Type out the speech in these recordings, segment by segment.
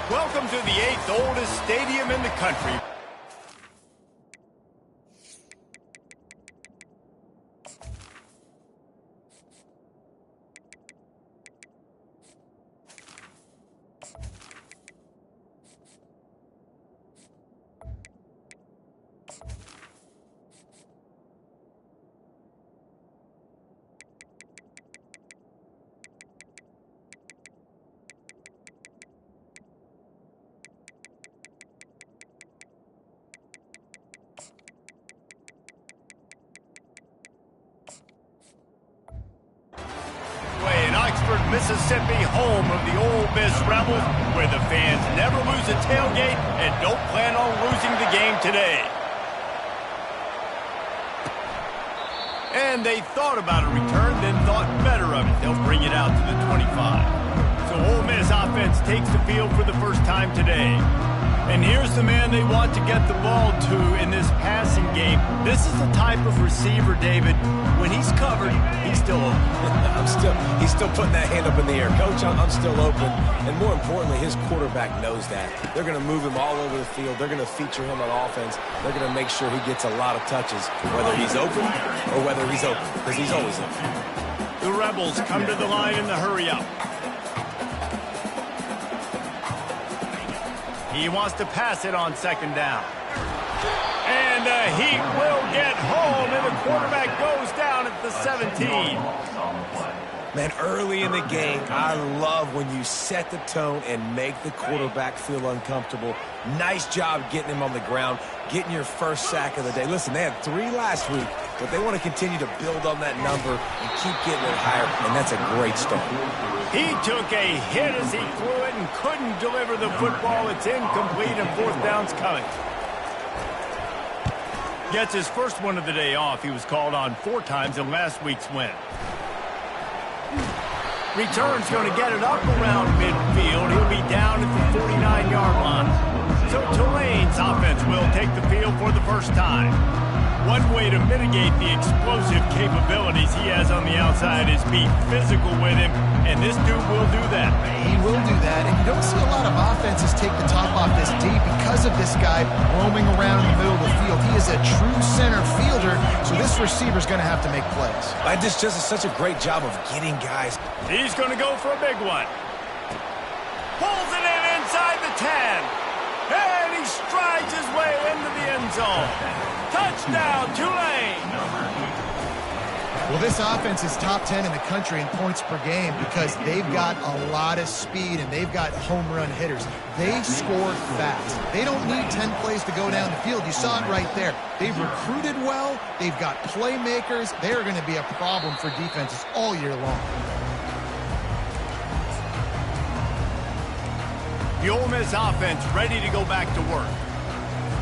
Welcome to the 8th oldest stadium in the country. Mississippi, home of the Ole Miss Rebels, where the fans never lose a tailgate and don't plan on losing the game today. And they thought about a return, then thought better of it. They'll bring it out to the 25. So Ole Miss offense takes the field for the first time today. And here's the man they want to get the ball to in this passing game. This is the type of receiver, David, when he's covered, he's still open. He's still putting that hand up in the air. Coach, I'm still open. And more importantly, his quarterback knows that. They're going to move him all over the field. They're going to feature him on offense. They're going to make sure he gets a lot of touches, whether he's open or whether he's open, because he's always open. The Rebels come to the line in the hurry-up. He wants to pass it on second down. And the Heat will get home, and the quarterback goes down at the 17. Man, early in the game, I love when you set the tone and make the quarterback feel uncomfortable. Nice job getting him on the ground, getting your first sack of the day. Listen, they had 3 last week, but they want to continue to build on that number and keep getting it higher, and that's a great start. He took a hit as he threw it and couldn't deliver the football. It's incomplete, and 4th down's coming. Gets his first one of the day off. He was called on 4 times in last week's win. Return's going to get it up around midfield. He'll be down at the 49-yard line. So Tulane's offense will take the field for the first time. One way to mitigate the explosive capabilities he has on the outside is be physical with him, and this dude will do that. He will do that, and you don't see a lot of offenses take the top off this deep because of this guy roaming around in the middle of the field. He is a true center fielder, so this receiver's going to have to make plays. This just is such a great job of getting guys. He's going to go for a big one. Pulls it in inside the 10. And he strides his way into the end zone. Touchdown, Tulane! Well, this offense is top 10 in the country in points per game because they've got a lot of speed and they've got home run hitters. They score fast. They don't need 10 plays to go down the field. You saw it right there. They've recruited well. They've got playmakers. They are going to be a problem for defenses all year long. The Ole Miss offense ready to go back to work.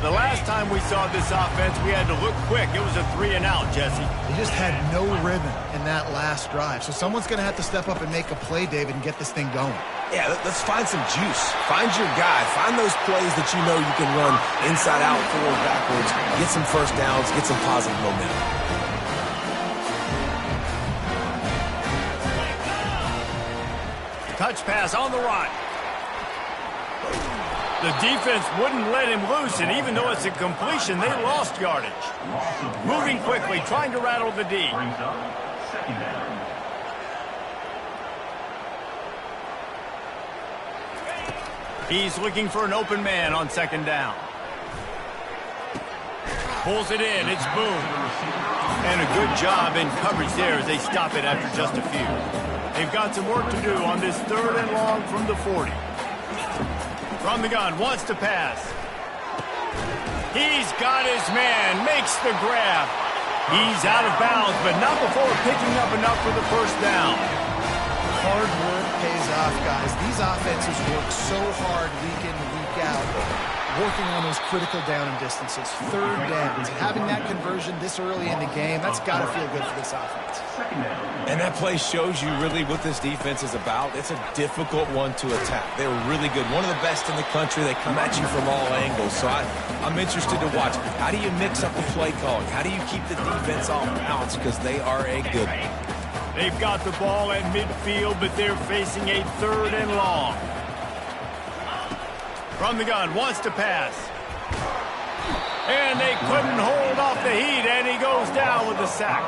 The last time we saw this offense, we had to look quick. It was a 3-and-out, Jesse. They just had no rhythm in that last drive. So someone's going to have to step up and make a play, David, and get this thing going. Yeah, let's find some juice. Find your guy. Find those plays that you know you can run inside out, forward, backwards. Get some first downs. Get some positive momentum. Touch pass on the run. The defense wouldn't let him loose, and even though it's a completion, they lost yardage. Moving quickly, trying to rattle the D. He's looking for an open man on second down. Pulls it in, it's Boone. And a good job in coverage there as they stop it after just a few. They've got some work to do on this 3rd and long from the 40. From the gun, wants to pass. He's got his man, makes the grab. He's out of bounds, but not before picking up enough for the first down. Hard work pays off, guys. These offenses work so hard week in, week out, working on those critical down and distances, 3rd downs. Having that conversion this early in the game, that's got to feel good for this offense. And that play shows you really what this defense is about. It's a difficult one to attack. They're really good. One of the best in the country. They come at you from all angles. So I'm interested to watch. How do you mix up the play calling? How do you keep the defense off balance? Because they are a good one. They've got the ball at midfield, but they're facing a 3rd and long. From the gun, wants to pass. And they couldn't hold off the heat, and he goes down with the sack.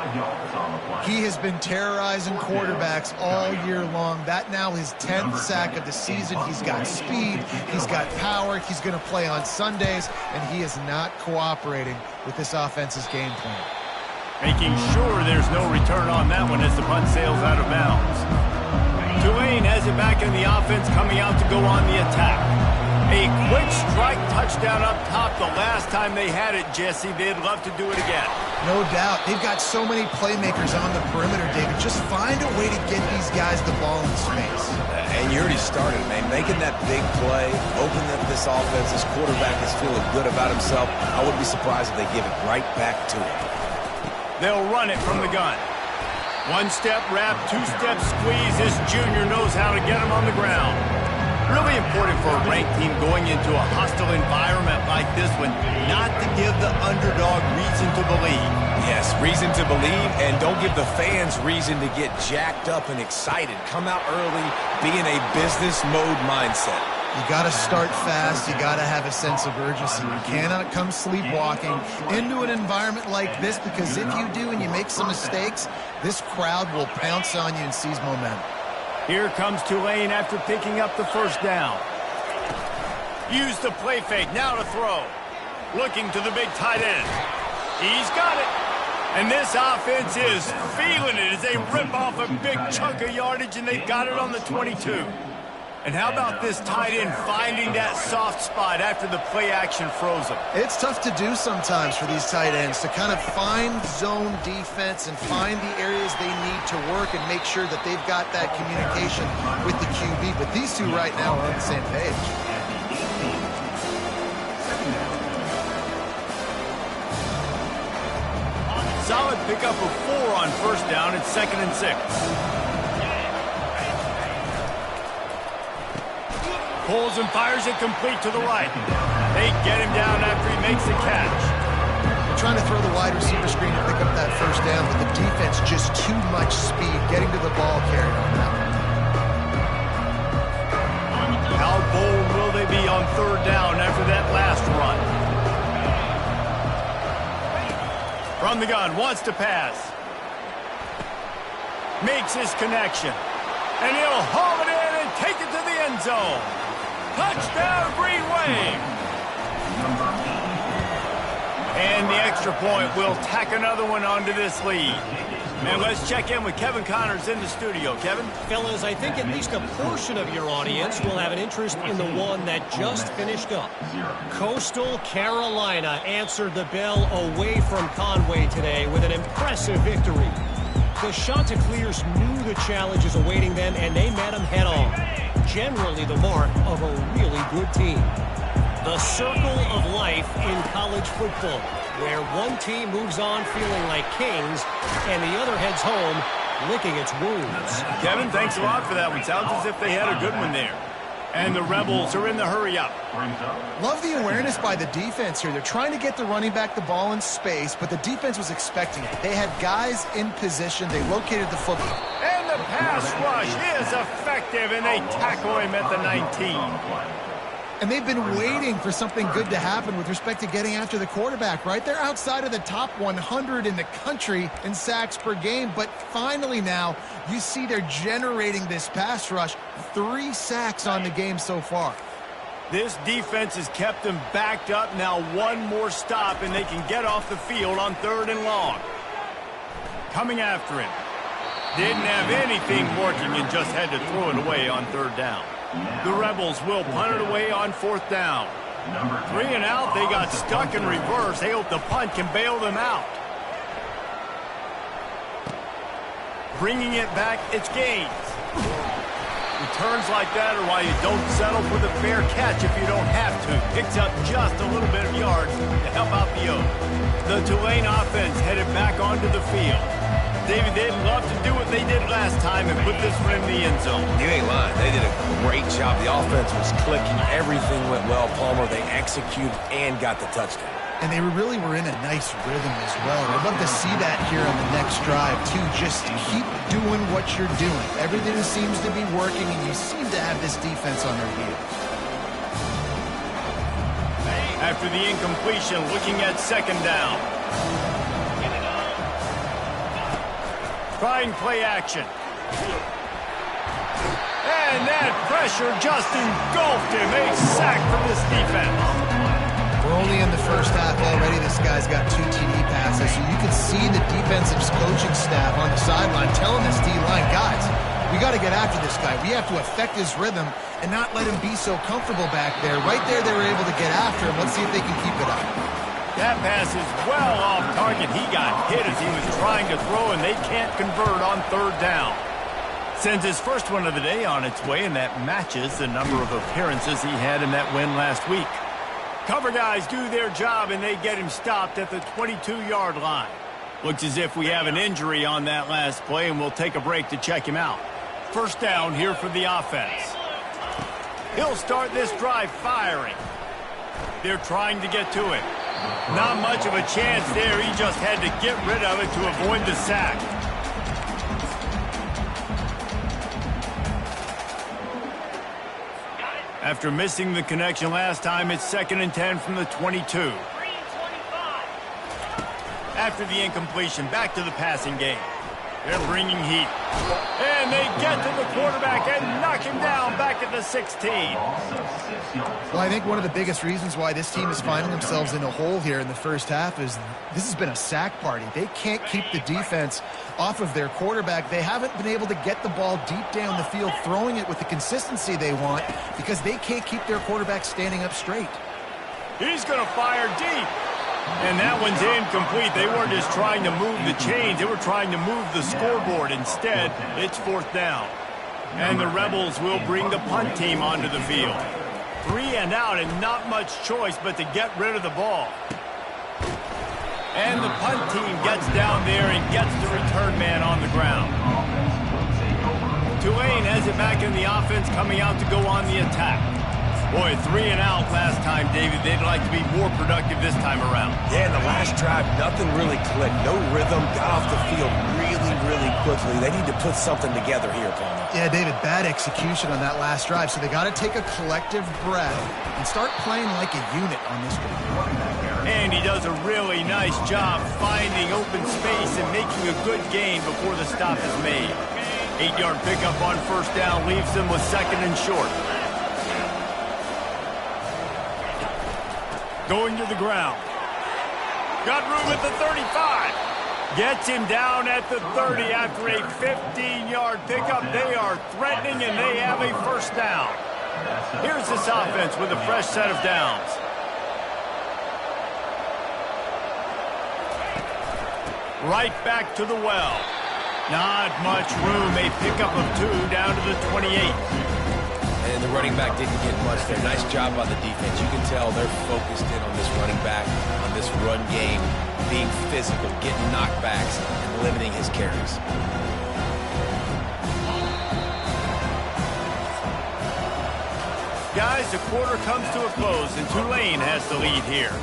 He has been terrorizing quarterbacks all year long. That now his 10th sack of the season. He's got speed, he's got power, he's going to play on Sundays, and he is not cooperating with this offense's game plan. Making sure there's no return on that one as the punt sails out of bounds. Tulane has it back in the offense, coming out to go on the attack. A quick strike touchdown up top the last time they had it, Jesse. They'd love to do it again. No doubt. They've got so many playmakers on the perimeter, David. Just find a way to get these guys the ball in space. And you already started, man. Making that big play, opening up this offense. This quarterback is feeling good about himself. I wouldn't be surprised if they give it right back to him. They'll run it from the gun. One-step wrap, two-step squeeze. This junior knows how to get him on the ground. Really important for a ranked team going into a hostile environment like this one, not to give the underdog reason to believe. Yes, reason to believe, and don't give the fans reason to get jacked up and excited. Come out early, be in a business mode mindset. You got to start fast. You got to have a sense of urgency. You cannot come sleepwalking into an environment like this, because if you do and you make some mistakes, this crowd will pounce on you and seize momentum. Here comes Tulane after picking up the first down. Use the play fake, now to throw. Looking to the big tight end. He's got it. And this offense is feeling it as they rip off a big chunk of yardage, and they've got it on the 22. And how about this tight end finding that soft spot after the play action froze him? It's tough to do sometimes for these tight ends to kind of find zone defense and find the areas they need to work and make sure that they've got that communication with the QB. But these two right now are on the same page. Solid pickup of 4 on first down. It's 2nd and 6. Pulls and fires it complete to the right. They get him down after he makes the catch. They're trying to throw the wide receiver screen to pick up that first down, but the defense just too much speed getting to the ball carrier on that one. How bold will they be on third down after that last run? From the gun, wants to pass. Makes his connection. And he'll haul it in and take it to the end zone. Touchdown, Green Wave! And the extra point will tack another one onto this lead. And let's check in with Kevin Connors in the studio. Kevin? Fellas, I think at least a portion of your audience will have an interest in the one that just finished up. Coastal Carolina answered the bell away from Conway today with an impressive victory. The Chanticleers knew the challenges awaiting them, and they met them head-on. Generally the mark of a really good team. The circle of life in college football, where one team moves on feeling like kings, and the other heads home licking its wounds. Kevin, thanks a lot for that one. Sounds as if they had a good one there. And the Rebels are in the hurry-up. Love the awareness by the defense here. They're trying to get the running back the ball in space, but the defense was expecting it. They had guys in position. They located the football. And the pass rush is effective, and they tackle him at the 19. And they've been waiting for something good to happen with respect to getting after the quarterback, right? They're outside of the top 100 in the country in sacks per game, but finally now you see they're generating this pass rush. 3 sacks on the game so far. This defense has kept them backed up. Now one more stop, and they can get off the field on 3rd and long. Coming after him. Didn't have anything working and just had to throw it away on 3rd down. The Rebels will punt it away on 4th down. 3 and out, they got stuck in reverse. They hope the punt can bail them out. Bringing it back, it's Gaines. Returns like that are why you don't settle for the fair catch if you don't have to. Picks up just a little bit of yards to help out the Oaks. The Tulane offense headed back onto the field. David, they'd love to do what they did last time and put this one in the end zone. You ain't lying. They did a great job. The offense was clicking. Everything went well, Palmer. They executed and got the touchdown. And they really were in a nice rhythm as well. I'd love to see that here on the next drive, too. Just keep doing what you're doing. Everything seems to be working, and you seem to have this defense on their heels. After the incompletion, looking at second down. Trying play action. And that pressure just engulfed him. A sack for this defense. We're only in the first half already. This guy's got 2 TD passes. So you can see the defensive coaching staff on the sideline telling this D-line, guys, we got to get after this guy. We have to affect his rhythm and not let him be so comfortable back there. Right there, they were able to get after him. Let's see if they can keep it up. That pass is well off target. He got hit as he was trying to throw, and they can't convert on third down. Sends his first one of the day on its way, and that matches the number of appearances he had in that win last week. Cover guys do their job, and they get him stopped at the 22-yard line. Looks as if we have an injury on that last play, and we'll take a break to check him out. First down here for the offense. He'll start this drive firing. They're trying to get to it. Not much of a chance there. He just had to get rid of it to avoid the sack. After missing the connection last time, it's 2nd and 10 from the 22. After the incompletion, back to the passing game. They're bringing heat. And they get to the quarterback and knock him down back at the 16. Well, I think one of the biggest reasons why this team is finding themselves in a hole here in the first half is this has been a sack party. They can't keep the defense off of their quarterback. They haven't been able to get the ball deep down the field, throwing it with the consistency they want because they can't keep their quarterback standing up straight. He's going to fire deep. And that one's incomplete. They weren't just trying to move the chains. They were trying to move the scoreboard. Instead, it's 4th down. And the Rebels will bring the punt team onto the field. 3 and out and not much choice but to get rid of the ball. And the punt team gets down there and gets the return man on the ground. Tulane has it back in the offense, coming out to go on the attack. Boy, 3 and out last time, David. They'd like to be more productive this time around. Yeah, in the last drive, nothing really clicked. No rhythm, got off the field really quickly. They need to put something together here, Palmer. Yeah, David, bad execution on that last drive. So they got to take a collective breath and start playing like a unit on this drive. And he does a really nice job finding open space and making a good gain before the stop is made. 8-yard pickup on first down leaves them with 2nd and short. Going to the ground. Got room at the 35. Gets him down at the 30 after a 15-yard pickup. They are threatening, and they have a first down. Here's this offense with a fresh set of downs. Right back to the well. Not much room. A pickup of 2 down to the 28. And the running back didn't get much there. Nice job by the defense. You can tell they're focused in on this running back, on this run game, being physical, getting knockbacks, and limiting his carries. Guys, the quarter comes to a close, and Tulane has the lead here.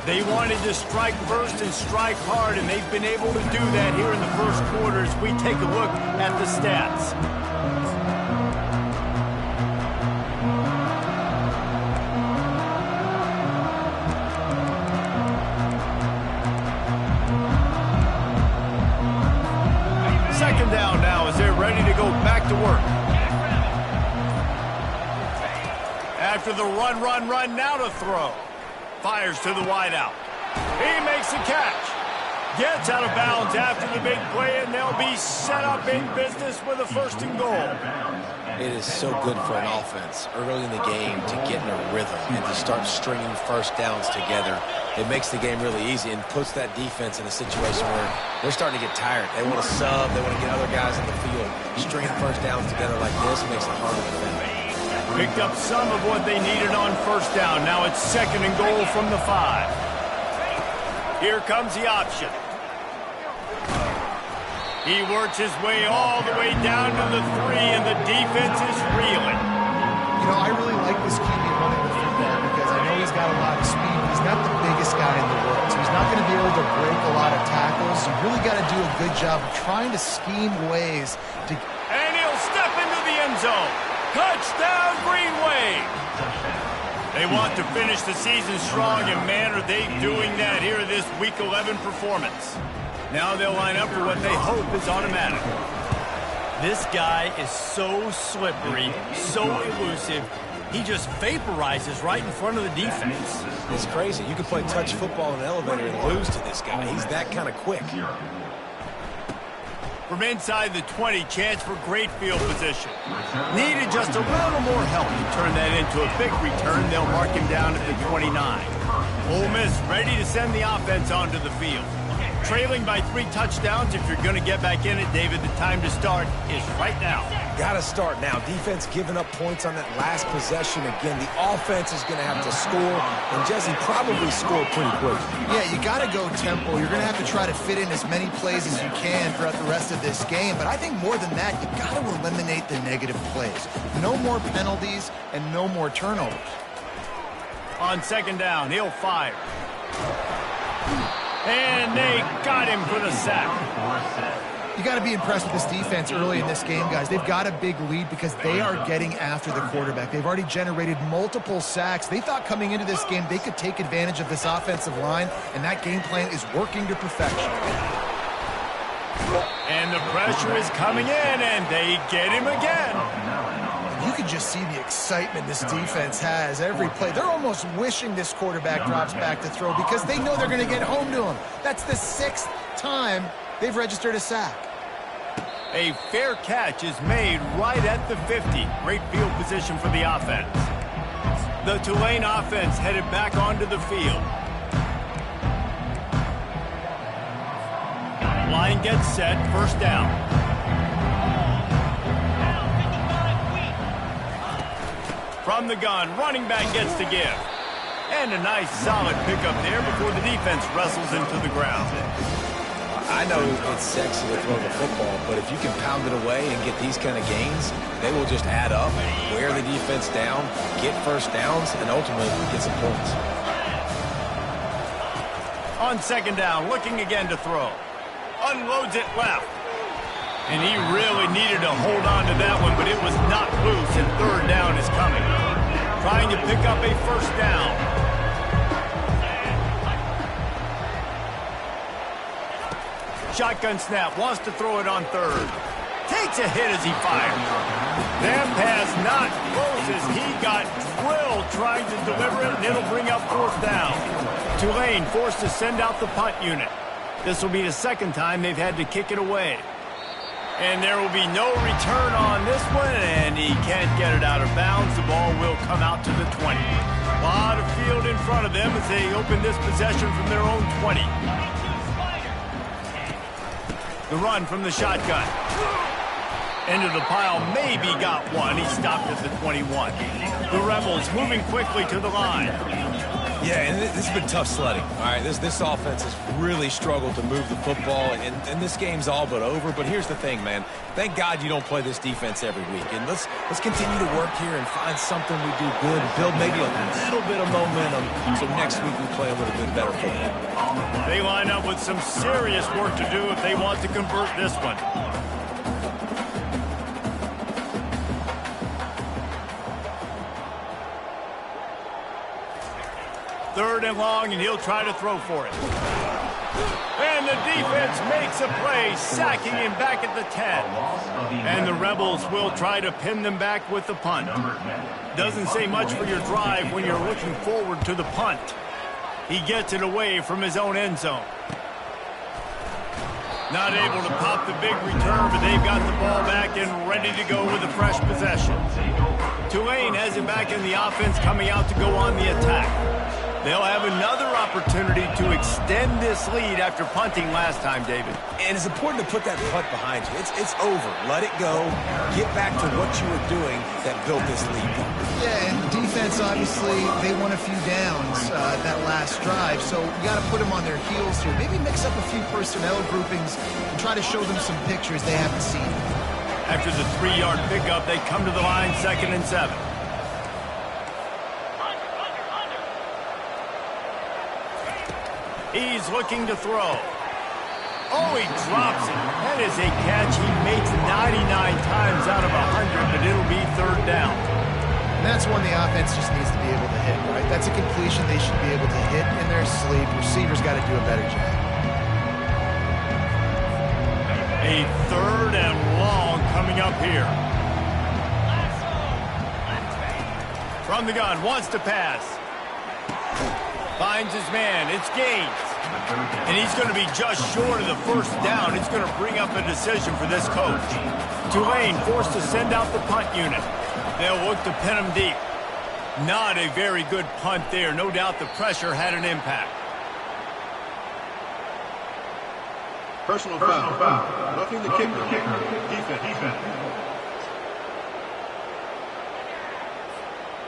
They wanted to strike first and strike hard, and they've been able to do that here in the first quarter as we take a look at the stats. Second down now as they're ready to go back to work. After the run, now to throw. Fires to the wideout. He makes the catch. Gets out of bounds after the big play, and they'll be set up in business with a 1st and goal. It is so good for an offense early in the game to get in a rhythm and to start stringing first downs together. It makes the game really easy and puts that defense in a situation where they're starting to get tired. They want to sub. They want to get other guys on the field. Stringing first downs together like this makes it harder to defend. Picked up some of what they needed on first down. Now it's 2nd and goal from the 5. Here comes the option. He works his way all the way down to the 3, and the defense is reeling. You know, I really like this QB running the football because I know he's got a lot of speed. He's not the biggest guy in the world, so he's not going to be able to break a lot of tackles. You really got to do a good job of trying to scheme ways to... And he'll step into the end zone. Touchdown, Green Wave. They want to finish the season strong, and man, are they doing that here in this Week 11 performance. Now they'll line up for what they hope is automatic. This guy is so slippery, so elusive. He just vaporizes right in front of the defense. It's crazy. You can play touch football in an elevator and lose to this guy. He's that kind of quick. From inside the 20, chance for great field position. Needed just a little more help to turn that into a big return. They'll mark him down at the 29. Ole Miss ready to send the offense onto the field. Trailing by 3 touchdowns. If you're going to get back in it, David, the time to start is right now. Got to start now. Defense giving up points on that last possession. Again, the offense is going to have to score, and Jesse probably score pretty quick. Yeah, you got to go tempo. You're going to have to try to fit in as many plays as you can throughout the rest of this game. But I think more than that, you got to eliminate the negative plays. No more penalties and no more turnovers. On second down, he'll fire. And they got him for the sack. You got to be impressed with this defense early in this game, guys. They've got a big lead because they are getting after the quarterback. They've already generated multiple sacks. They thought coming into this game they could take advantage of this offensive line, and that game plan is working to perfection. And the pressure is coming in, and they get him again. You can just see the excitement this defense has every play. They're almost wishing this quarterback drops back to throw because they know they're going to get home to him. That's the 6th time they've registered a sack. A fair catch is made right at the 50. Great field position for the offense. The Tulane offense headed back onto the field. Line gets set, first down. From the gun, running back gets to give. And a nice solid pickup there before the defense wrestles into the ground. I know it's sexy to throw the football, but if you can pound it away and get these kind of gains, they will just add up, wear the defense down, get first downs, and ultimately get some points. On second down, looking again to throw. Unloads it left. And he really needed to hold on to that one, but it was not loose, and third down is coming. Trying to pick up a first down. Shotgun snap, wants to throw it on third. Takes a hit as he fires. That pass not close as he got drilled trying to deliver it, and it'll bring up fourth down. Tulane forced to send out the punt unit. This will be the second time they've had to kick it away. And there will be no return on this one, and he can't get it out of bounds. The ball will come out to the 20. A lot of field in front of them as they open this possession from their own 20. The run from the shotgun. Into the pile, maybe got one. He stopped at the 21. The Rebels moving quickly to the line. Yeah, and this has been tough sledding. All right, this offense has really struggled to move the football, and this game's all but over. But here's the thing, man. Thank God you don't play this defense every week. And let's continue to work here and find something we do good, build maybe a little bit of momentum so next week we play a little bit better football. They line up with some serious work to do if they want to convert this one. Third and long, and he'll try to throw for it. And the defense makes a play, sacking him back at the 10. And the Rebels will try to pin them back with the punt. Doesn't say much for your drive when you're looking forward to the punt. He gets it away from his own end zone. Not able to pop the big return, but they've got the ball back and ready to go with a fresh possession. Tulane has it back in the offense, coming out to go on the attack. They'll have another opportunity to extend this lead after punting last time, David. And it's important to put that punt behind you. It's over. Let it go. Get back to what you were doing that built this lead. Yeah, and defense, obviously, they won a few downs that last drive, so you got to put them on their heels here. Maybe mix up a few personnel groupings and try to show them some pictures they haven't seen. After the 3-yard pickup, they come to the line, 2nd and 7. He's looking to throw. Oh, he drops it. That is a catch he makes 99 times out of 100, but it'll be third down. And that's one the offense just needs to be able to hit, right? That's a completion they should be able to hit in their sleep. Receivers got to do a better job. A 3rd and long coming up here. From the gun, wants to pass. Finds his man. It's Gaines. And he's going to be just short of the first down. It's going to bring up a decision for this coach. Tulane forced to send out the punt unit. They'll look to pin him deep. Not a very good punt there. No doubt the pressure had an impact. Personal foul. Roughing the kicker. Defense.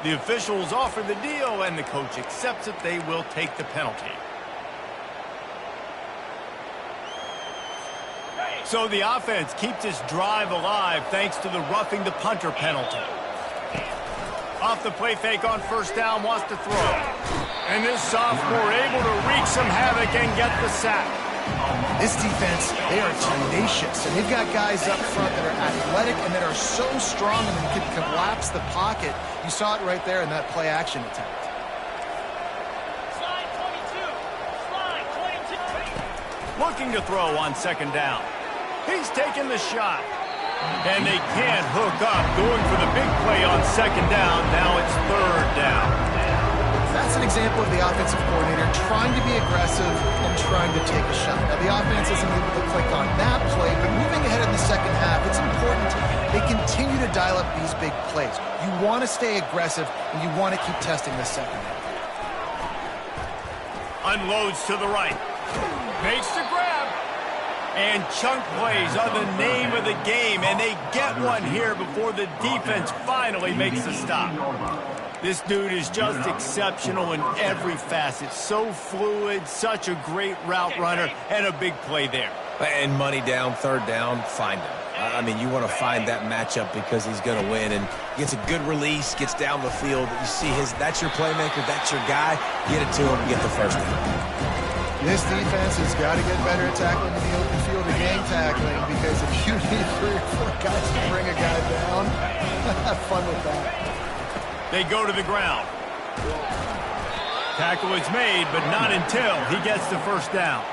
The officials offer the deal, and the coach accepts it. They will take the penalty. So the offense keeps this drive alive thanks to the roughing the punter penalty. Off the play fake on first down, wants to throw. And this sophomore able to wreak some havoc and get the sack. This defense, they are tenacious, and they've got guys up front that are athletic and that are so strong and they can collapse the pocket. You saw it right there in that play-action attempt. Slide 22. Looking to throw on second down. He's taking the shot. And they can't hook up, going for the big play on second down. Now it's 3rd down. That's an example of the offensive coordinator trying to be aggressive and trying to take a shot. Now, the offense isn't able to click on that play, but moving ahead in the second half, it's important they continue to dial up these big plays. You want to stay aggressive, and you want to keep testing the second half. Unloads to the right. Makes the grab. And chunk plays are the name of the game, and they get one here before the defense finally makes the stop. This dude is just exceptional in every facet. So fluid, such a great route runner, and a big play there. And money down, 3rd down, find him. I mean, you want to find that matchup because he's going to win, and gets a good release, gets down the field. You see that's your playmaker, that's your guy. Get it to him, get the first down. This defense has got to get better at tackling in the open field or game tackling, because if you need 3 or 4 guys to bring a guy down, have fun with that. They go to the ground. Tackle is made, but not until he gets the first down.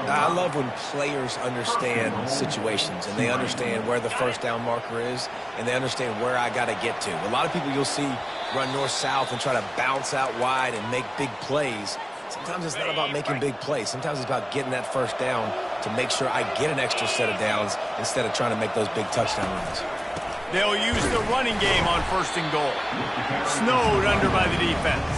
I love when players understand situations, and they understand where the first down marker is, and they understand where I got to get to. A lot of people you'll see run north-south and try to bounce out wide and make big plays. Sometimes it's not about making big plays. Sometimes it's about getting that first down to make sure I get an extra set of downs instead of trying to make those big touchdown runs. They'll use the running game on 1st and goal. Snowed under by the defense.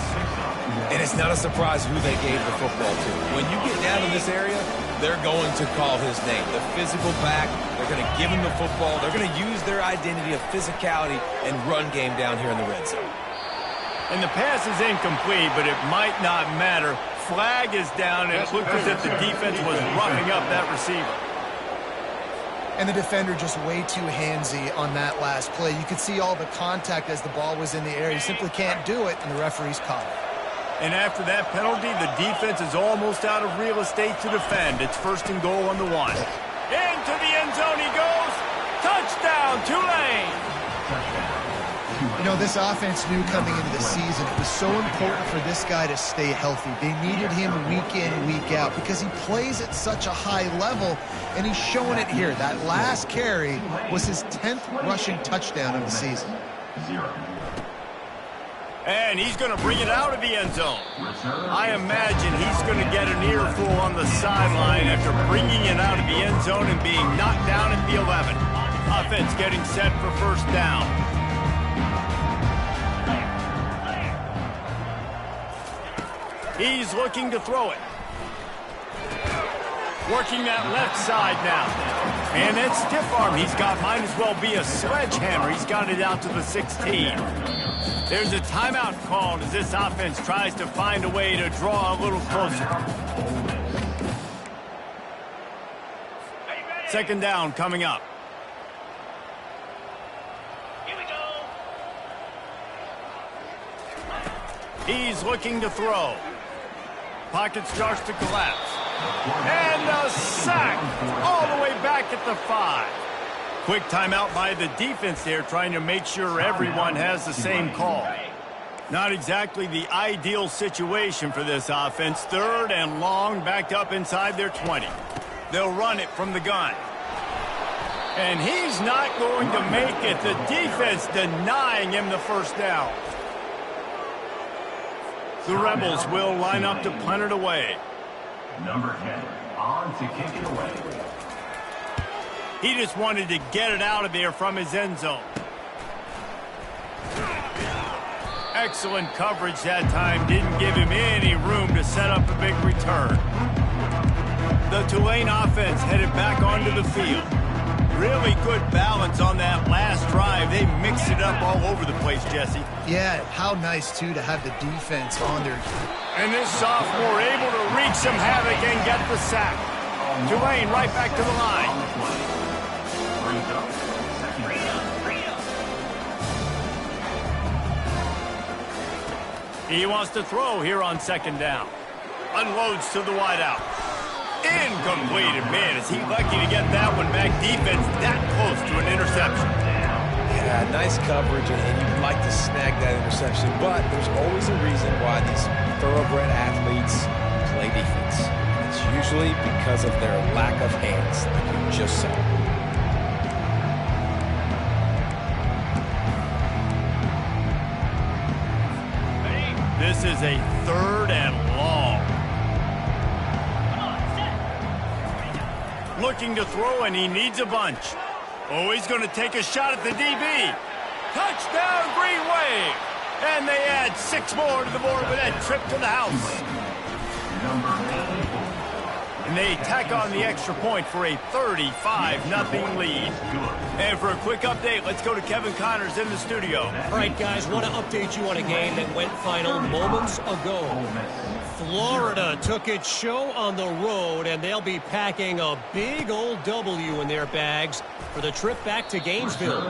And it's not a surprise who they gave the football to. When you get down in this area, they're going to call his name. The physical back, they're going to give him the football. They're going to use their identity of physicality and run game down here in the red zone. And the pass is incomplete, but it might not matter. Flag is down, and it looked as if the defense was roughing up that receiver. And the defender just way too handsy on that last play. You could see all the contact as the ball was in the air. You simply can't do it, and the referee's caught it. And after that penalty, the defense is almost out of real estate to defend. It's 1st and goal on the 1. Into the end zone he goes. Touchdown, Tulane! You know, this offense knew coming into the season it was so important for this guy to stay healthy. They needed him week in, week out, because he plays at such a high level, and he's showing it here. That last carry was his 10th rushing touchdown of the season. And he's going to bring it out of the end zone. I imagine he's going to get an earful on the sideline after bringing it out of the end zone and being knocked down at the 11. Offense getting set for 1st down. He's looking to throw it. Working that left side now. And that stiff arm he's got might as well be a sledgehammer. He's got it out to the 16. There's a timeout called as this offense tries to find a way to draw a little closer. 2nd down coming up. Here we go. He's looking to throw. Pocket starts to collapse. And a sack all the way back at the 5. Quick timeout by the defense there, trying to make sure everyone has the same call. Not exactly the ideal situation for this offense. 3rd and long, backed up inside their 20. They'll run it from the gun. And he's not going to make it. The defense denying him the first down. The Rebels will line up to punt it away. Number 10, on to kick it away. He just wanted to get it out of there from his end zone. Excellent coverage that time. Didn't give him any room to set up a big return. The Tulane offense headed back onto the field. Really good balance on that last drive. They mixed it up all over the place, Jesse. Yeah, how nice, too, to have the defense on their... And this sophomore able to wreak some havoc and get the sack. Tulane right back to the line. He wants to throw here on 2nd down. Unloads to the wideout. Incomplete. Man, is he lucky to get that one back. Defense that close to an interception. Yeah, nice coverage, and you'd like to snag that interception, but there's always a reason why these thoroughbred athletes play defense. It's usually because of their lack of hands, like you just saw. This is a 3rd and long. Looking to throw, and he needs a bunch. Oh, he's going to take a shot at the DB. Touchdown, Green Wave. And they add 6 more to the board with that trip to the house. And they tack on the extra point for a 35-0 lead. And for a quick update, let's go to Kevin Connors in the studio. All right, guys, want to update you on a game that went final moments ago. Florida took its show on the road, and they'll be packing a big old W in their bags for the trip back to Gainesville.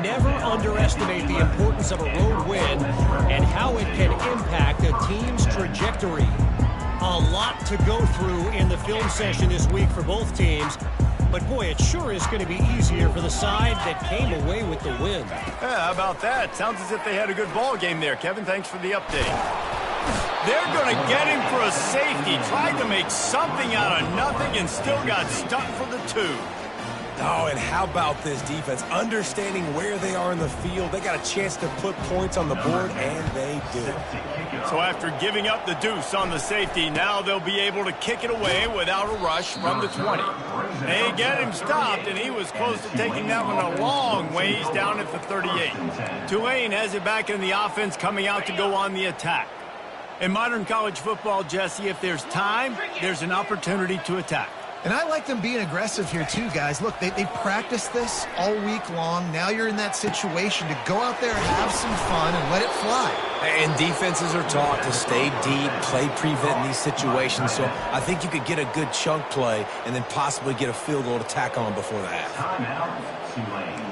Never underestimate the importance of a road win and how it can impact a team's trajectory. A lot to go through in the film session this week for both teams. But, boy, it sure is going to be easier for the side that came away with the win. Yeah, how about that? Sounds as if they had a good ball game there, Kevin. Thanks for the update. They're going to get him for a safety. Tried to make something out of nothing and still got stuck for the 2. Oh, and how about this defense? Understanding where they are in the field, they got a chance to put points on the board, and they did. So after giving up the deuce on the safety, now they'll be able to kick it away without a rush from the 20. They get him stopped, and he was close to taking that one a long ways down at the 38. Tulane has it back in the offense, coming out to go on the attack. In modern college football, Jesse, if there's time, there's an opportunity to attack. And I like them being aggressive here, too, guys. Look, they practiced this all week long. Now you're in that situation to go out there, have some fun, and let it fly. And defenses are taught to stay deep, play prevent in these situations. So I think you could get a good chunk play and then possibly get a field goal to tack on before the half. Timeout, Tulane.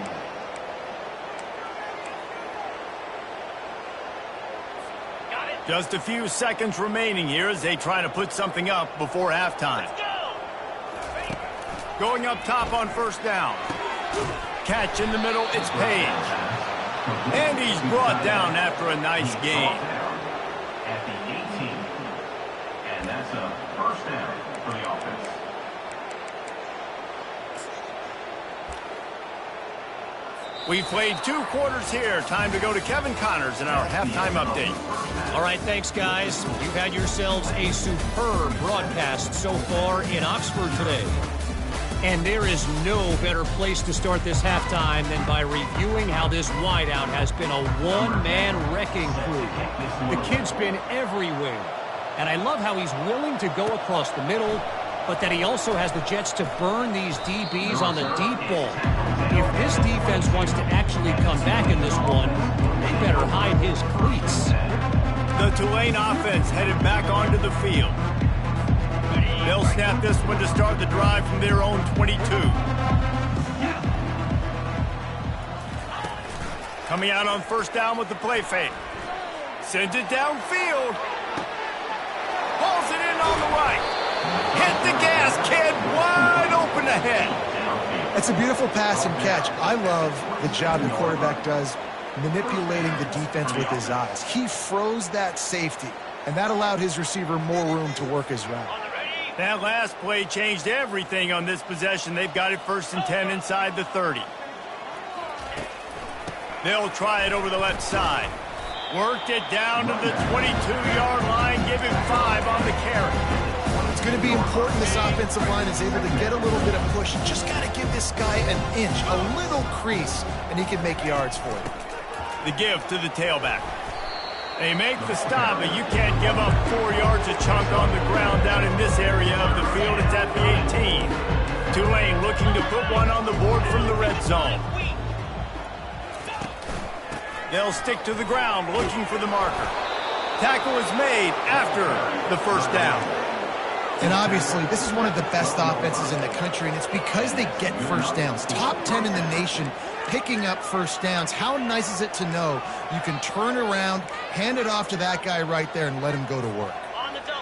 Just a few seconds remaining here as they try to put something up before halftime. Going up top on 1st down. Catch in the middle, it's Page. And he's brought down after a nice gain. At the 18. And that's a 1st down for the offense. We've played 2 quarters here. Time to go to Kevin Connors in our halftime update. All right, thanks, guys. You've had yourselves a superb broadcast so far in Oxford today. And there is no better place to start this halftime than by reviewing how this wideout has been a one-man wrecking crew. The kid's been everywhere. And I love how he's willing to go across the middle, but that he also has the jets to burn these DBs on the deep ball. If this defense wants to actually come back in this one, they better hide his cleats. The Tulane offense headed back onto the field. They'll snap this one to start the drive from their own 22. Coming out on 1st down with the play fake. Sends it downfield. Pulls it in on the right. Hit the gas, kid. Wide open ahead. That's a beautiful pass and catch. I love the job the quarterback does manipulating the defense with his eyes. He froze that safety, and that allowed his receiver more room to work his route. That last play changed everything on this possession. They've got it 1st and 10 inside the 30. They'll try it over the left side. Worked it down to the 22-yard line. Give him 5 on the carry. It's going to be important this offensive line is able to get a little bit of push. Just got to give this guy an inch, a little crease, and he can make yards for you. The give to the tailback. They make the stop, but you can't give up 4 yards a chunk on the ground down in this area of the field. It's at the 18. Tulane looking to put one on the board from the red zone. They'll stick to the ground looking for the marker. Tackle is made after the 1st down. And obviously, this is one of the best offenses in the country, and it's because they get 1st downs. Top 10 in the nation picking up 1st downs. How nice is it to know you can turn around, hand it off to that guy right there, and let him go to work.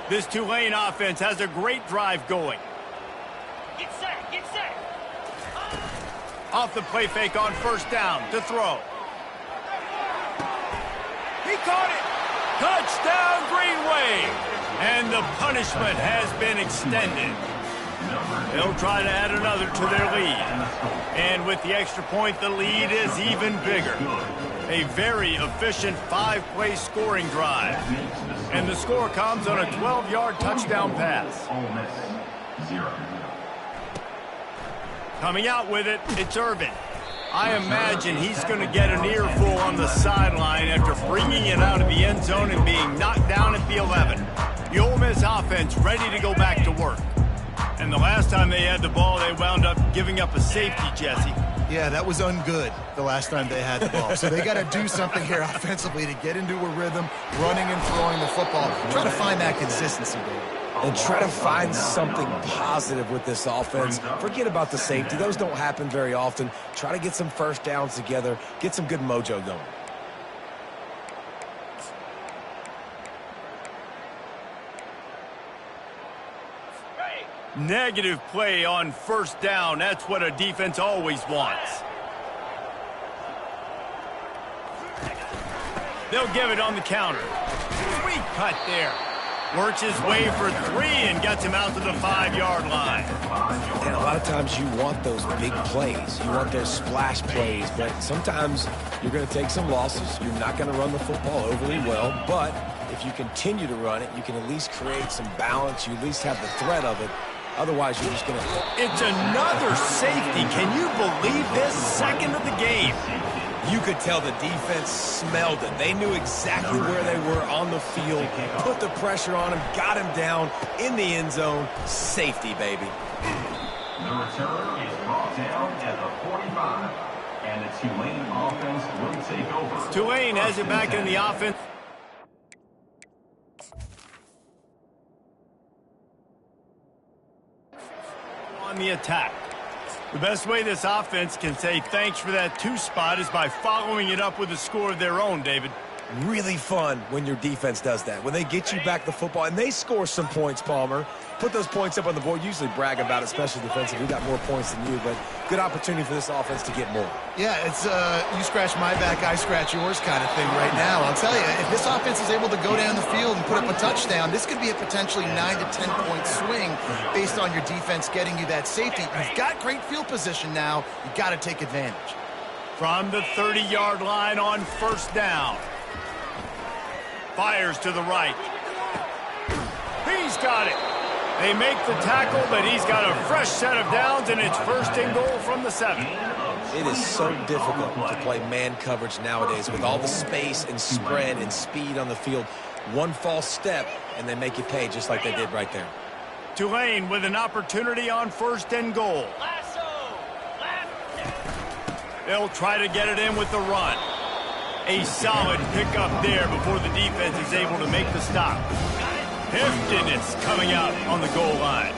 This Tulane offense has a great drive going. Get set, get set. Off the play fake on 1st down to throw. He caught it. Touchdown, Green Wave. And the punishment has been extended. They'll try to add another to their lead. And with the extra point, the lead is even bigger. A very efficient 5-play scoring drive. And the score comes on a 12-yard touchdown pass. Coming out with it, it's Irvin. I imagine he's going to get an earful on the sideline after bringing it out of the end zone and being knocked down at the 11. The Ole Miss offense ready to go back to work. And the last time they had the ball, they wound up giving up a safety, Jesse. Yeah, that was ungood the last time they had the ball. So they got to do something here offensively to get into a rhythm, running and throwing the football. Try to find that consistency, David. And try to find something positive with this offense. Forget about the safety. Those don't happen very often. Try to get some 1st downs together. Get some good mojo going. Negative play on 1st down. That's what a defense always wants. They'll give it on the counter. Sweet cut there. Works his way for 3 and gets him out to the 5-yard line. And a lot of times you want those big plays. You want those splash plays, but sometimes you're going to take some losses. You're not going to run the football overly well, but if you continue to run it, you can at least create some balance. You at least have the threat of it. Otherwise, you're just going to... It's another safety. Can you believe this? 2nd of the game. You could tell the defense smelled it. They knew exactly where they were on the field, put the pressure on him, got him down in the end zone. Safety, baby. The return is brought down at the 45, and the Tulane offense will take over. Tulane has it back in the offense. On the attack. The best way this offense can say thanks for that 2 spot is by following it up with a score of their own, David. Really fun when your defense does that. When they get you back the football and they score some points, Palmer. Put those points up on the board. Usually brag about it, especially defensively. We got more points than you, but good opportunity for this offense to get more. Yeah, it's you scratch my back, I scratch yours kind of thing right now. I'll tell you, if this offense is able to go down the field and put up a touchdown, this could be a potentially 9 to 10 point swing based on your defense getting you that safety. You've got great field position now. You got to take advantage. From the 30-yard line on 1st down. Fires to the right. He's got it. They make the tackle, but he's got a fresh set of downs, and it's 1st and goal from the 7. It is so difficult to play man coverage nowadays with all the space and spread and speed on the field. One false step, and they make you pay just like they did right there. Tulane with an opportunity on 1st and goal. They'll try to get it in with the run. A solid pickup there before the defense is able to make the stop. Heftiness coming out on the goal line.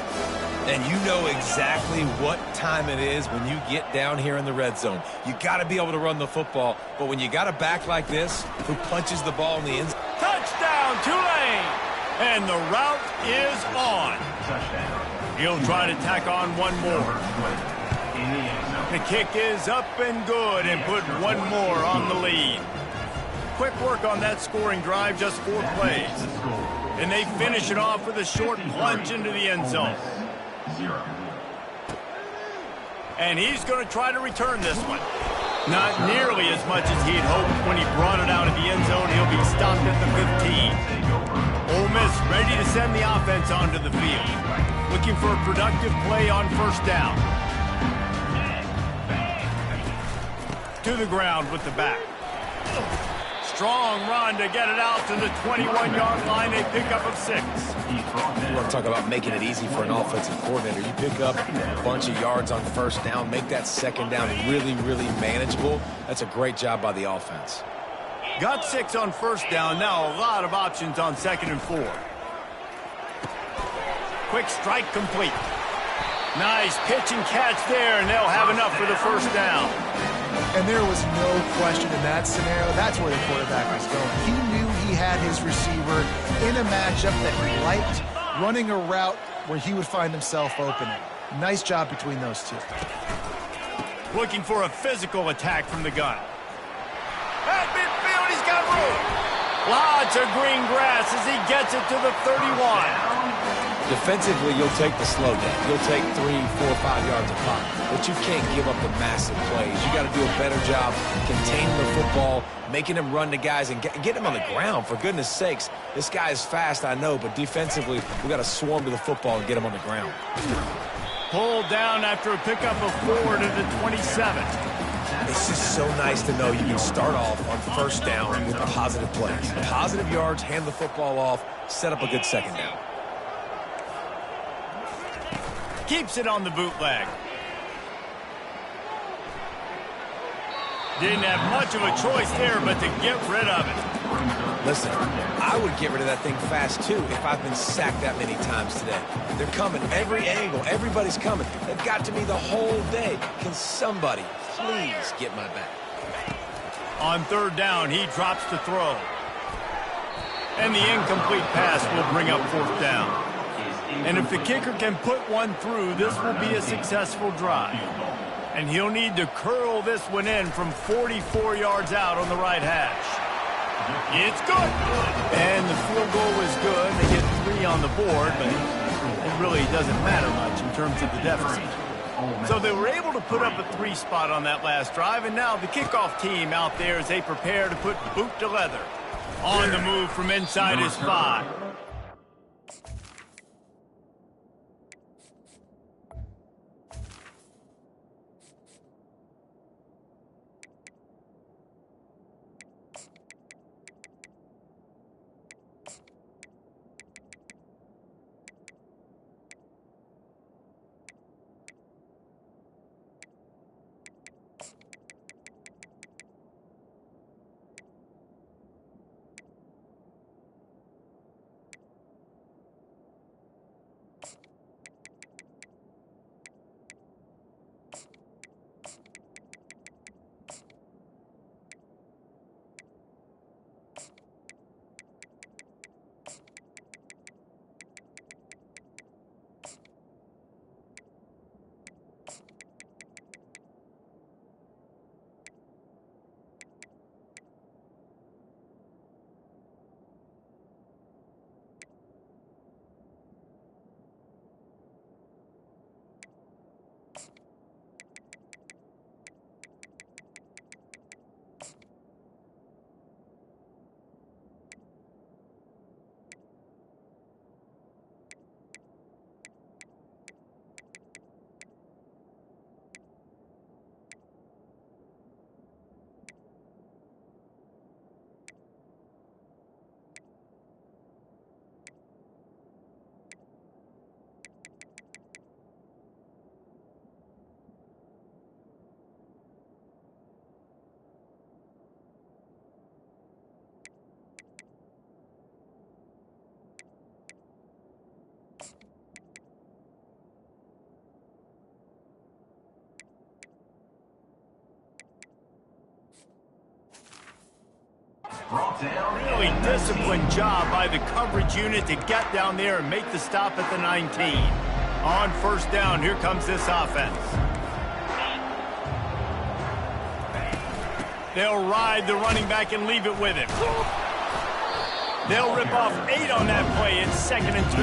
And you know exactly what time it is when you get down here in the red zone. You got to be able to run the football, but when you got a back like this who punches the ball in the end zone. Touchdown, Tulane! And the route is on. He'll try to tack on one more. The kick is up and good and put one more on the lead. Quick work on that scoring drive, just 4 plays. And they finish it off with a short plunge into the end zone. And he's going to try to return this one. Not nearly as much as he'd hoped when he brought it out of the end zone. He'll be stopped at the 15. Ole Miss ready to send the offense onto the field. Looking for a productive play on first down. To the ground with the back. Strong run to get it out to the 21-yard line. A pickup of 6. You want to talk about making it easy for an offensive coordinator. You pick up a bunch of yards on first down, make that second down really, really manageable. That's a great job by the offense. Got 6 on first down. Now a lot of options on 2nd and 4. Quick strike complete. Nice pitch and catch there, and they'll have enough for the first down. And there was no question in that scenario. That's where the quarterback was going. He knew he had his receiver in a matchup that he liked, running a route where he would find himself open. Nice job between those two. Looking for a physical attack from the gun. At midfield, he's got room. Lots of green grass as he gets it to the 31. Defensively, you'll take the slow down. You'll take 3, 4, 5 yards a pop. But you can't give up the massive plays. You got to do a better job containing the football, making him run to guys, and get him on the ground, for goodness sakes. This guy is fast, I know, but defensively, we got to swarm to the football and get him on the ground. Pulled down after a pickup of 4 to the 27. It's just so nice to know you can start off on first down with positive plays. Positive yards, hand the football off, set up a good second down. Keeps it on the bootleg. Didn't have much of a choice there but to get rid of it. Listen, I would get rid of that thing fast, too, if I've been sacked that many times today. They're coming every angle. Everybody's coming. They've got to me the whole day. Can somebody please get my back? On 3rd down, he drops to throw. And the incomplete pass will bring up 4th down. And if the kicker can put one through, this will be a successful drive. And he'll need to curl this one in from 44 yards out on the right hash. It's good. And the field goal was good. They get 3 on the board, but it really doesn't matter much in terms of the deficit. So they were able to put up a 3 spot on that last drive, and now the kickoff team out there as they prepare to put boot to leather. On the move from inside is 5. Really disciplined job by the coverage unit to get down there and make the stop at the 19. On first down, here comes this offense. They'll ride the running back and leave it with him. They'll rip off 8 on that play. It's 2nd and 2.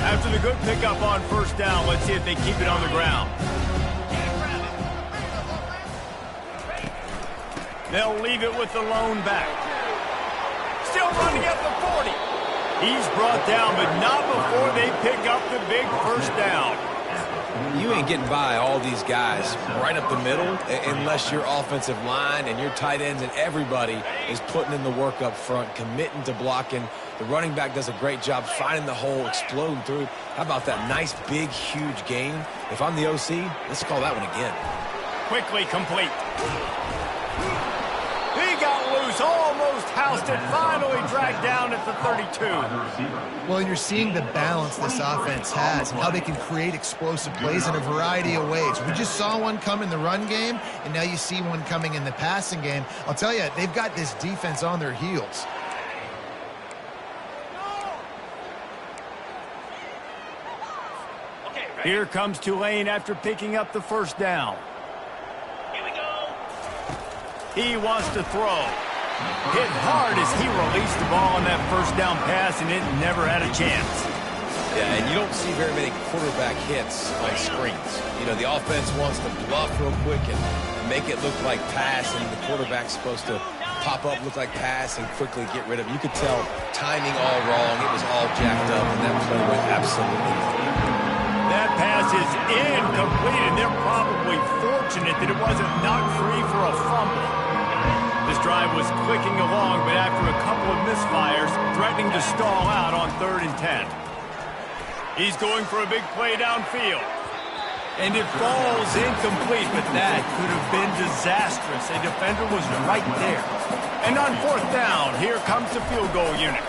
After the good pickup on 1st down, let's see if they keep it on the ground. They'll leave it with the lone back. Still running at the 40. He's brought down, but not before they pick up the big 1st down. You ain't getting by all these guys right up the middle unless your offensive line and your tight ends and everybody is putting in the work up front, committing to blocking. The running back does a great job finding the hole, exploding through. How about that nice, big, huge gain? If I'm the OC, let's call that one again. Quickly complete. He got loose, almost housed it, finally dragged down at the 32. Well, you're seeing the balance this offense has and how they can create explosive plays in a variety of ways. We just saw one come in the run game, and now you see one coming in the passing game. I'll tell you, they've got this defense on their heels. Here comes Tulane after picking up the 1st down. Here we go. He wants to throw. Hit hard as he released the ball on that 1st down pass, and it never had a chance. Yeah, and you don't see very many quarterback hits on screens. You know, the offense wants to bluff real quick and make it look like pass, and the quarterback's supposed to pop up, look like pass, and quickly get rid of it. You could tell timing all wrong. It was all jacked up, and that play went absolutely nowhere. That pass is incomplete, and they're probably fortunate that it wasn't knocked free for a fumble. This drive was clicking along, but after a couple of misfires, threatening to stall out on 3rd and 10. He's going for a big play downfield. And it falls incomplete, but that could have been disastrous. A defender was right there. And on 4th down, here comes the field goal unit.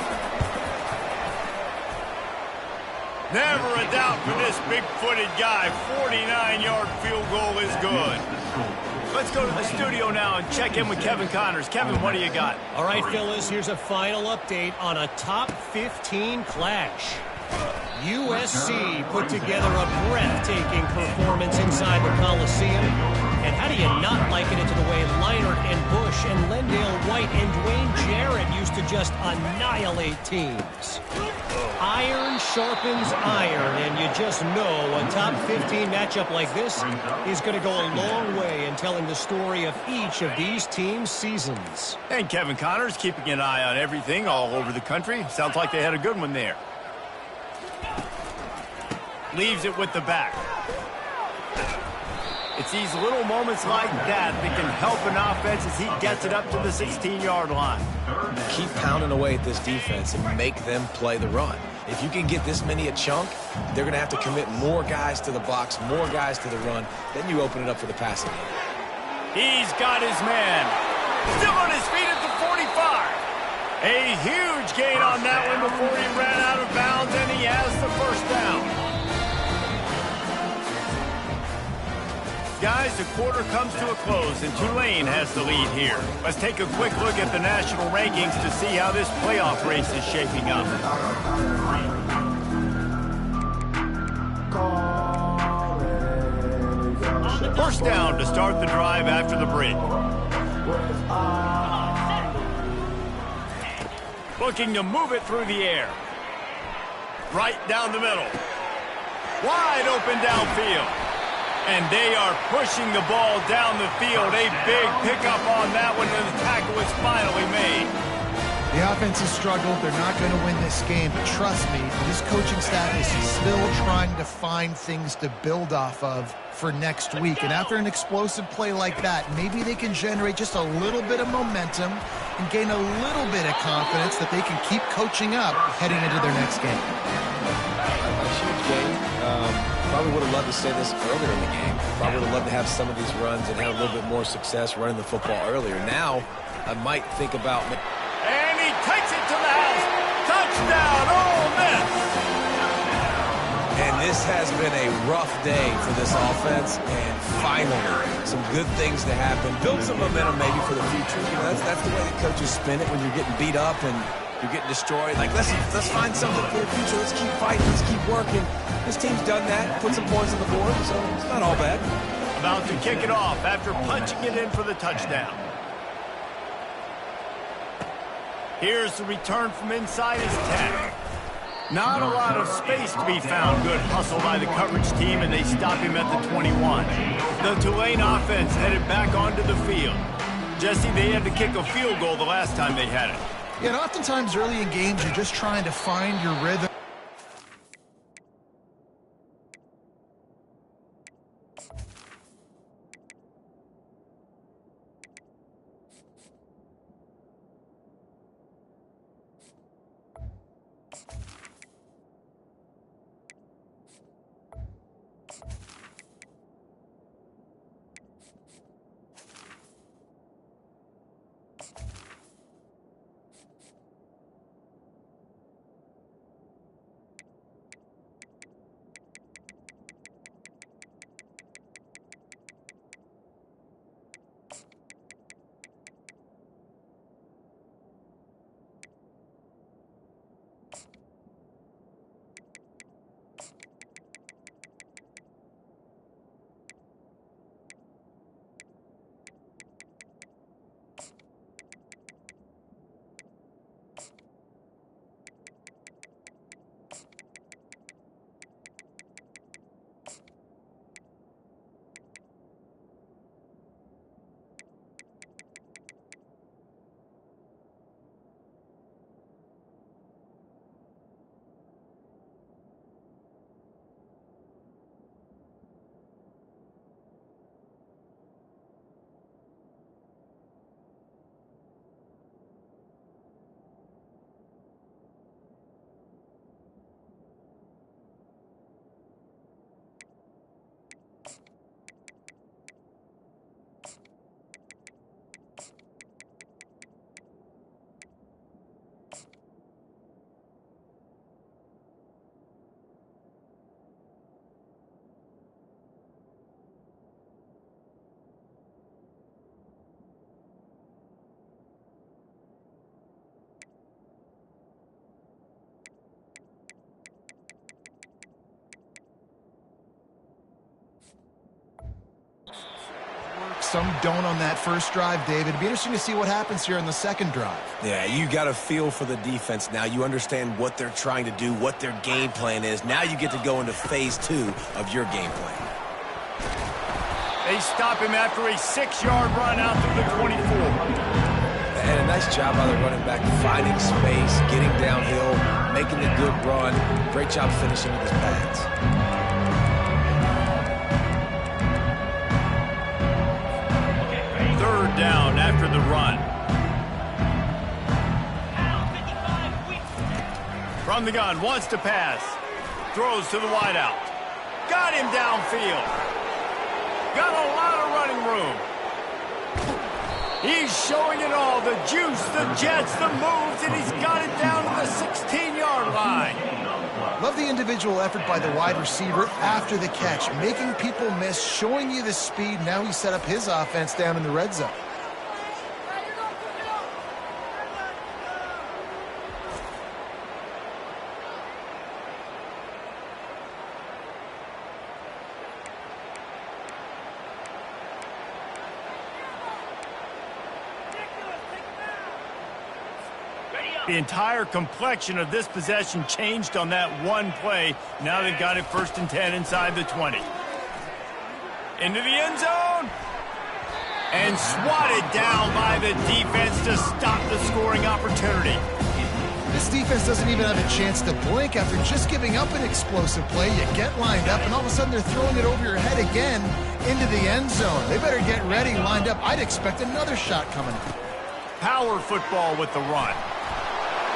Never a doubt for this big-footed guy. 49-yard field goal is good. Let's go to the studio now and check in with Kevin Connors. Kevin, what do you got? All right, Phyllis, here's a final update on a top 15 clash. USC put together a breathtaking performance inside the Coliseum. And how do you not liken it to the way Leinart and Bush and Lendale White and Dwayne Jarrett used to just annihilate teams? Iron sharpens iron, and you just know a top 15 matchup like this is going to go a long way in telling the story of each of these teams' seasons. And Kevin Connors keeping an eye on everything all over the country. Sounds like they had a good one there. Leaves it with the back. It's these little moments like that that can help an offense as he gets it up to the 16-yard line. Keep pounding away at this defense and make them play the run. If you can get this many a chunk, they're going to have to commit more guys to the box, more guys to the run. Then you open it up for the passing game. He's got his man. Still on his feet at the 45. A huge gain on that one before he ran out of bounds, and he has the 1st down. Guys, the quarter comes to a close, and Tulane has the lead here. Let's take a quick look at the national rankings to see how this playoff race is shaping up. First down to start the drive after the break. Looking to move it through the air. Right down the middle. Wide open downfield. And they are pushing the ball down the field. A big pickup on that one, and the tackle is finally made. The offense has struggled. They're not going to win this game. But trust me, this coaching staff is still trying to find things to build off of for next week. And after an explosive play like that, maybe they can generate just a little bit of momentum and gain a little bit of confidence that they can keep coaching up heading into their next game. A huge game. Probably would have loved to say this earlier in the game. Probably would have loved to have some of these runs and have a little bit more success running the football earlier. Now, I might think about... And he takes it to the house. Touchdown, Ole Miss! And this has been a rough day for this offense, and finally, some good things to happen. Build some momentum maybe for the future. You know, that's the way that coaches spin it when you're getting beat up, and You're getting destroyed. Like, let's find something for the future. Let's keep fighting. Let's keep working. This team's done that. Put some points on the board, so it's not all bad. About to kick it off after punching it in for the touchdown. Here's the return from inside his 10. Not a lot of space to be found. Good hustle by the coverage team, and they stop him at the 21. The Tulane offense headed back onto the field. Jesse, they had to kick a field goal the last time they had it. Yeah, and oftentimes early in games, you're just trying to find your rhythm. Some don't on that first drive, David. It'd be interesting to see what happens here in the second drive. Yeah, you got a feel for the defense now. You understand what they're trying to do, what their game plan is. Now you get to go into phase 2 of your game plan. They stop him after a 6-yard run out to the 24. And a nice job by the running back, finding space, getting downhill, making a good run. Great job finishing with his pads. Third down after the run. From the gun, wants to pass. Throws to the wideout. Got him downfield. Got a lot of running room. He's showing it all. The juice, the jets, the moves, and he's got it down to the 16-yard line. Love the individual effort by the wide receiver after the catch, making people miss, showing you the speed. Now he set up his offense down in the red zone. The entire complexion of this possession changed on that one play. Now they've got it 1st and 10 inside the 20. Into the end zone. And swatted down by the defense to stop the scoring opportunity. This defense doesn't even have a chance to blink after just giving up an explosive play. You get lined up, and all of a sudden they're throwing it over your head again into the end zone. They better get ready, lined up. I'd expect another shot coming. Power football with the run.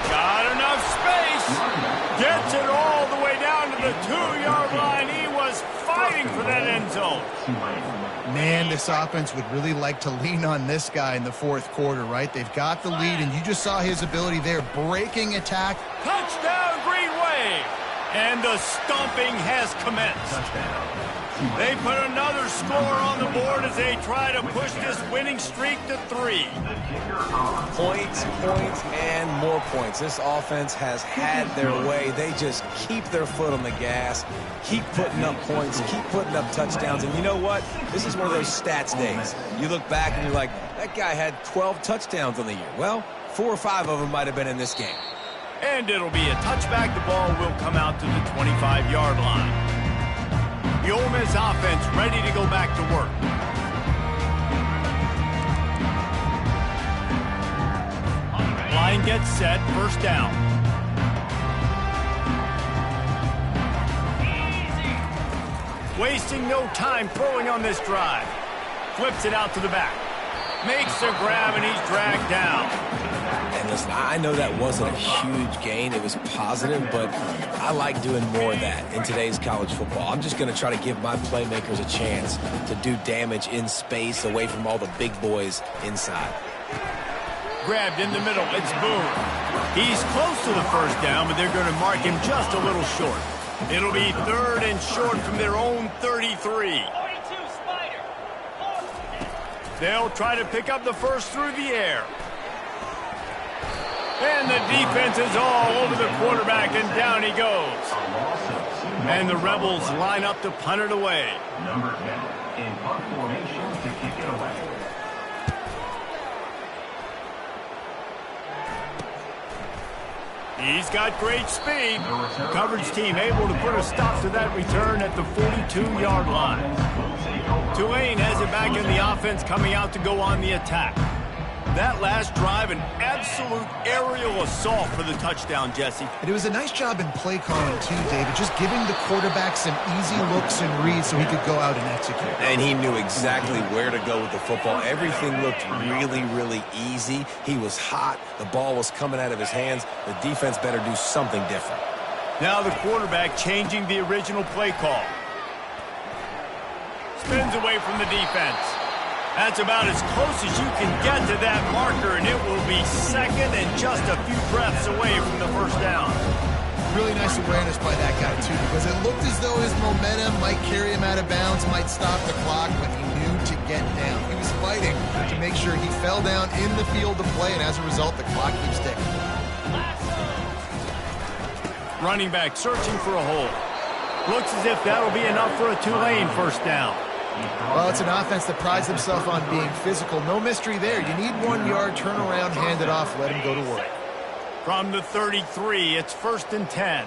Got enough space. Gets it all the way down to the 2-yard line. He was fighting for that end zone. Man, this offense would really like to lean on this guy in the fourth quarter, right? They've got the lead, and you just saw his ability there, breaking attack. Touchdown, Green Wave. And the stomping has commenced. They put another score on the board as they try to push this winning streak to 3. Points, and more points. This offense has had their way. They just keep their foot on the gas, keep putting up points, keep putting up touchdowns. And you know what? This is one of those stats days. You look back and you're like, that guy had 12 touchdowns on the year. Well, 4 or 5 of them might have been in this game. And it'll be a touchback. The ball will come out to the 25-yard line. The Ole Miss offense ready to go back to work. Line gets set, first down. Wasting no time throwing on this drive. Flips it out to the back. Makes the grab, and he's dragged down. And listen, I know that wasn't a huge gain. It was positive, but I like doing more of that in today's college football. I'm just going to try to give my playmakers a chance to do damage in space away from all the big boys inside. Grabbed in the middle. It's Boone. He's close to the first down, but they're going to mark him just a little short. It'll be 3rd and short from their own 33. They'll try to pick up the first through the air. And the defense is all over the quarterback, and down he goes. And the Rebels line up to punt it away. Number 10 in punt formation to kick it away. He's got great speed. Coverage team able to put a stop to that return at the 42-yard line. Tulane has it back in the offense, coming out to go on the attack. That last drive, an absolute aerial assault for the touchdown, Jesse. And it was a nice job in play calling too, David, just giving the quarterback some easy looks and reads so he could go out and execute. And he knew exactly where to go with the football. Everything looked really, really easy. He was hot. The ball was coming out of his hands. The defense better do something different. Now the quarterback changing the original play call. Spins away from the defense. That's about as close as you can get to that marker, and it will be 2nd and just a few breaths away from the first down. Really nice awareness by that guy, too, because it looked as though his momentum might carry him out of bounds, might stop the clock, but he knew to get down. He was fighting to make sure he fell down in the field to play, and as a result, the clock keeps ticking. Running back searching for a hole. Looks as if that'll be enough for a Tulane first down. Well, it's an offense that prides themselves on being physical. No mystery there. You need 1 yard, turn around, hand it off, let him go to work. From the 33, it's 1st and 10.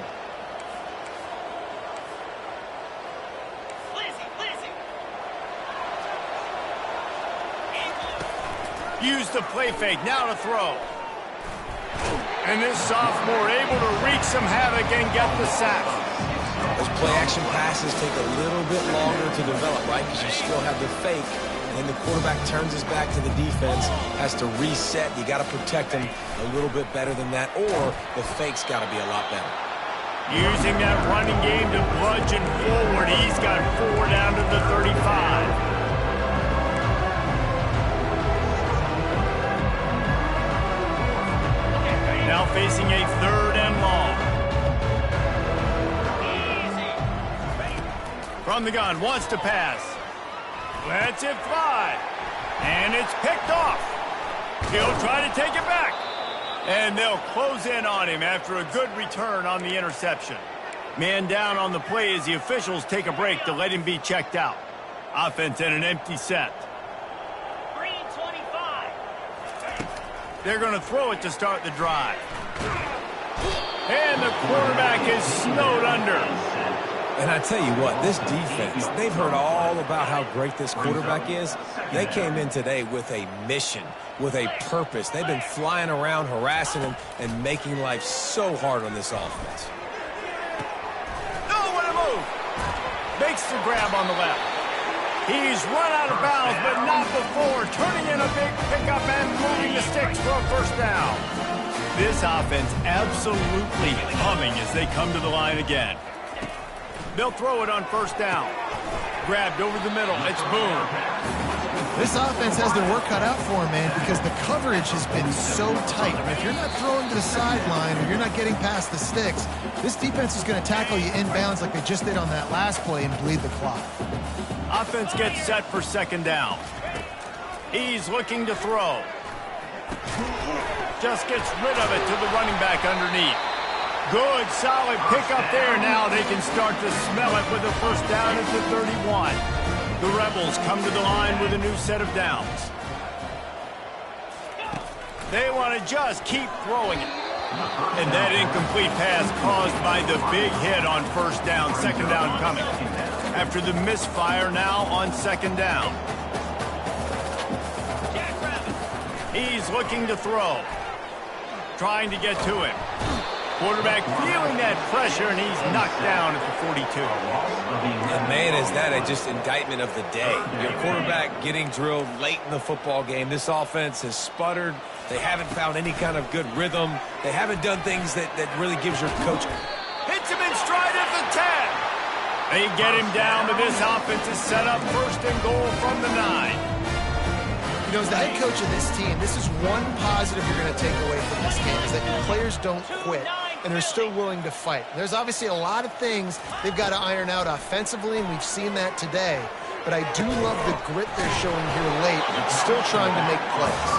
Use the play fake, now to throw. And this sophomore able to wreak some havoc and get the sack. Those play-action passes take a little bit longer to develop, right? Because you still have the fake, and then the quarterback turns his back to the defense, has to reset. You got to protect him a little bit better than that, or the fake's got to be a lot better. Using that running game to bludgeon forward. He's got 4 down to the 35. Now facing a 3rd and long. From the gun, wants to pass. Lets it fly. And it's picked off. He'll try to take it back. And they'll close in on him after a good return on the interception. Man down on the play as the officials take a break to let him be checked out. Offense in an empty set. Green 25. They're going to throw it to start the drive. And the quarterback is snowed under. And I tell you what, this defense, they've heard all about how great this quarterback is. They came in today with a mission, with a purpose. They've been flying around, harassing him, and making life so hard on this offense. Oh, what a move! Makes the grab on the left. He's run out of bounds, but not before. Turning in a big pickup and moving the sticks for a first down. This offense absolutely humming as they come to the line again. They'll throw it on first down. Grabbed over the middle. It's Boone. This offense has their work cut out for them, man, because the coverage has been so tight. I mean, if you're not throwing to the sideline or you're not getting past the sticks, this defense is going to tackle you inbounds like they just did on that last play and bleed the clock. Offense gets set for second down. He's looking to throw. Just gets rid of it to the running back underneath. Good, solid pickup there. Now they can start to smell it with a first down at the 31. The Rebels come to the line with a new set of downs. They want to just keep throwing it. And that incomplete pass caused by the big hit on first down. Second down coming. After the misfire, now on second down. He's looking to throw. Trying to get to it. Quarterback feeling that pressure, and he's knocked down at the 42. And man, is that just indictment of the day. Your quarterback getting drilled late in the football game. This offense has sputtered. They haven't found any kind of good rhythm. They haven't done things that really gives your coach. Hits him in stride at the 10. They get him down, but this offense is set up first and goal from the 9. You know, as the head coach of this team, this is one positive you're going to take away from this game, is that your players don't quit, and they're still willing to fight. There's obviously a lot of things they've got to iron out offensively, and we've seen that today. But I do love the grit they're showing here late, still trying to make plays.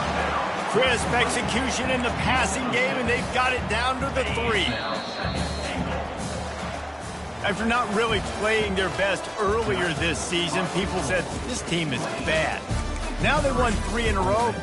Crisp execution in the passing game, and they've got it down to the 3. After not really playing their best earlier this season, people said this team is bad. Now they won 3 in a row.